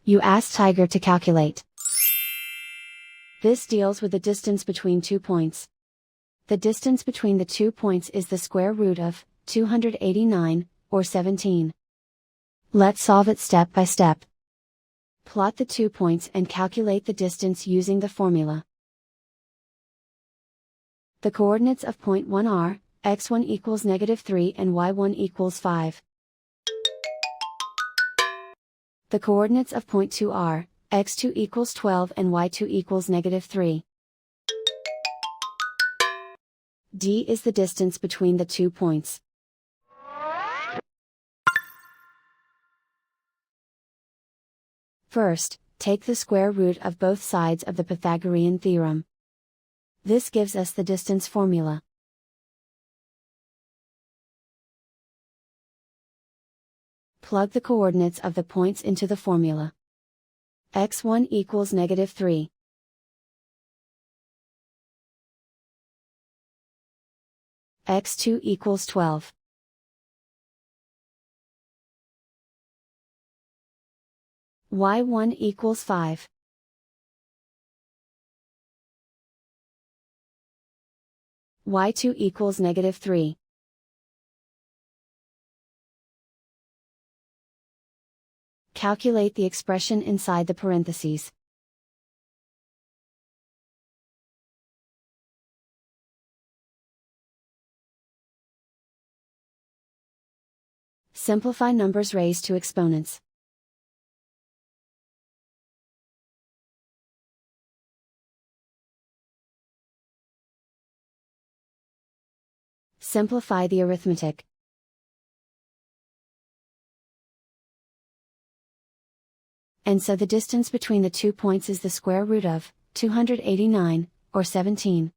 You ask Tiger to calculate. This deals with the distance between 2 points. The distance between the 2 points is the square root of 289, or 17. Let's solve it step by step. Plot the 2 points and calculate the distance using the formula. The coordinates of point 1 are, x1 equals -3 and y1 equals 5. The coordinates of point 2 are, x2 equals 12 and y2 equals -3. D is the distance between the 2 points. First, take the square root of both sides of the Pythagorean theorem. This gives us the distance formula. Plug the coordinates of the points into the formula. x1 equals -3. x2 equals 12. y1 equals 5. y2 equals -3. Calculate the expression inside the parentheses. Simplify numbers raised to exponents. Simplify the arithmetic. And so the distance between the 2 points is the square root of 289, or 17.